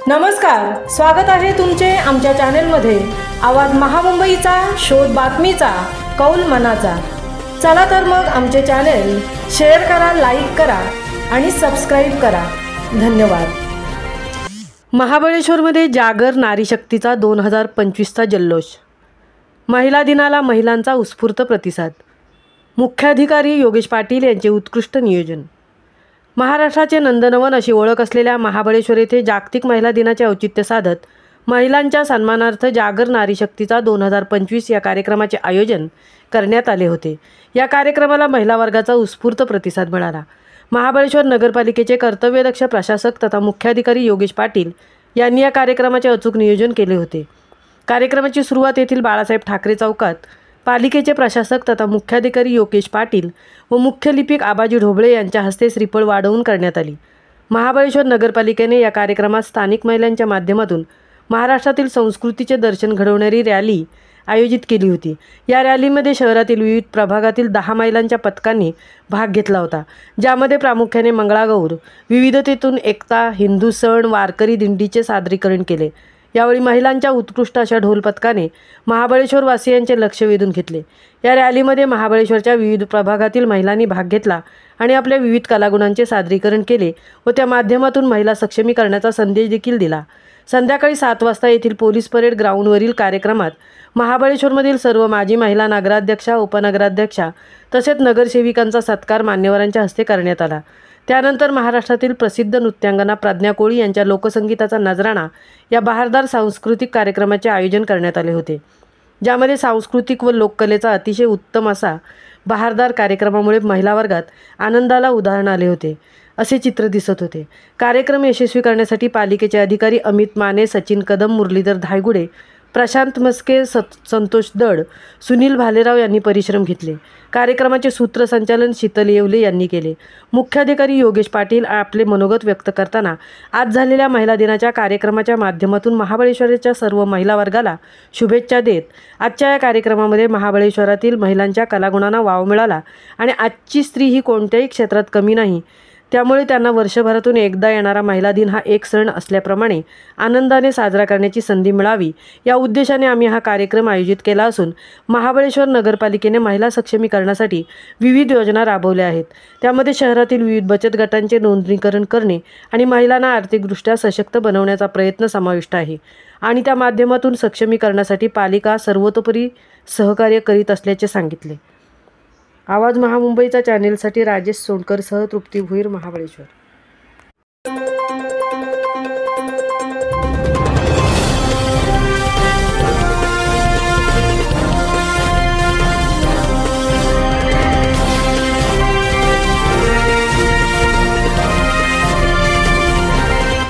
नमस्कार, स्वागत आहे तुमचे आमच्या चॅनेलमध्ये। आवाज महामुंबईचा, शोध बातमीचा, कौल मनाचा। चला तर मग आमचे चॅनेल शेअर करा, लाईक करा आणि सबस्क्राईब करा। धन्यवाद। महाबळेश्वरमध्ये जागर नारी शक्तीचा 2025चा जल्लोष। महिला दिनाला महिलांचा उत्स्फूर्त प्रतिसाद। मुख्याधिकारी योगेश पाटील यांचे उत्कृष्ट नियोजन। महाराष्ट्राचे नंदनवन अशी ओळख असलेल्या महाबळेश्वर येथे जागतिक महिला दिनाचे औचित्य साधत महिलांच्या सन्मानार्थ जागर नारी शक्तीचा 2025 या कार्यक्रमाचे आयोजन करण्यात आले होते। या कार्यक्रमाला महिला वर्गाचा उत्स्फूर्त प्रतिसाद मिळाला। महाबळेश्वर नगरपालिकेचे कर्तव्यदक्ष प्रशासक तथा मुख्याधिकारी योगेश पाटील यांनी या कार्यक्रमाचे अचूक नियोजन केले होते। कार्यक्रमाची सुरुवात येथील बाळासाहेब ठाकरे चौकात पालिकेचे प्रशासक तथा मुख्याधिकारी योगेश पाटील व मुख्य लिपिक आबाजी ढोबळे यांच्या हस्ते श्रीफळ वाढवून करण्यात आली। महाबळेश्वर नगरपालिकेने या कार्यक्रमात स्थानिक महिलांच्या माध्यमातून महाराष्ट्रातील संस्कृतीचे दर्शन घडवणारी रॅली आयोजित केली होती। या रॅलीमध्ये शहरातील विविध प्रभागातील 10 महिलांच्या पथकांनी भाग घेतला होता, ज्यामध्ये प्रामुख्याने मंगळागौर, विविधतेतून एकता, हिंदू सण, वारकरी दिंडीचे सादरीकरण केले। यावेळी महिलांच्या उत्कृष्ट अशा ढोल पथकाने महाबळेश्वर वासियांचे लक्ष वेधून घेतले। या रॅलीमध्ये महाबळेश्वरच्या विविध प्रभागातील महिलांनी भाग घेतला आणि आपल्या विविध कलागुणांचे सादरीकरण केले व त्या माध्यमातून महिला सक्षमीकरणाचा संदेश देखील दिला। संध्याकाळी 7 वाजता येथील पोलीस परेड ग्राउंडवरील कार्यक्रमात महाबळेश्वरमधील सर्व माजी महिला नगराध्यक्षा, उपनगराध्यक्षा तसेच नगरसेविकांचा सत्कार मान्यवरांच्या हस्ते करण्यात आला। त्यानंतर महाराष्ट्रातील प्रसिद्ध नृत्यांगना प्रज्ञा कोळी यांच्या लोकसंगीताचा नजराणा या बहारदार सांस्कृतिक कार्यक्रमाचे आयोजन करण्यात आले होते, ज्यामध्ये सांस्कृतिक व लोककलेचा अतिशय उत्तम असा बहारदार कार्यक्रमामुळे महिला वर्गात आनंदाला उधाण आले होते असे चित्र दिसत होते। कार्यक्रम यशस्वी करण्यासाठी पालिकेचे अधिकारी अमित माने, सचिन कदम, मुरलीधर धायगुडे, प्रशांत मस्के, संतोष दड, सुनील भालेराव यांनी परिश्रम घेतले। कार्यक्रमाचे सूत्रसंचालन शीतल येवले यांनी केले। मुख्याधिकारी योगेश पाटील आपले मनोगत व्यक्त करताना आज झालेल्या महिला दिनाच्या कार्यक्रमाच्या माध्यमातून महाबळेश्वरच्या सर्व महिला वर्गाला शुभेच्छा देत आजच्या या कार्यक्रमामध्ये महाबळेश्वरातील महिलांच्या कलागुणांना वाव मिळाला आणि आजची स्त्री ही कोणत्याही क्षेत्रात कमी नाही, त्यामुळे त्यांना वर्षभरातून एकदा येणारा महिला दिन हा एक सण असल्याप्रमाणे आनंदाने साजरा करण्याची संधी मिळावी या उद्देशाने आम्ही हा कार्यक्रम आयोजित केला असून महाबळेश्वर नगरपालिकेने महिला सक्षमीकरणासाठी विविध योजना राबवल्या आहेत। त्यामध्ये शहरातील विविध बचत गटांचे नोंदणीकरण करणे आणि महिलांना आर्थिकदृष्ट्या सशक्त बनवण्याचा प्रयत्न समाविष्ट आहे आणि त्या माध्यमातून सक्षमीकरणासाठी पालिका सर्वतोपरी सहकार्य करीत असल्याचे सांगितले। आवाज महामुंबईचा चॅनेलसाठी राजेश सोनकर सह तृप्ती भुईर, महाबळेश्वर।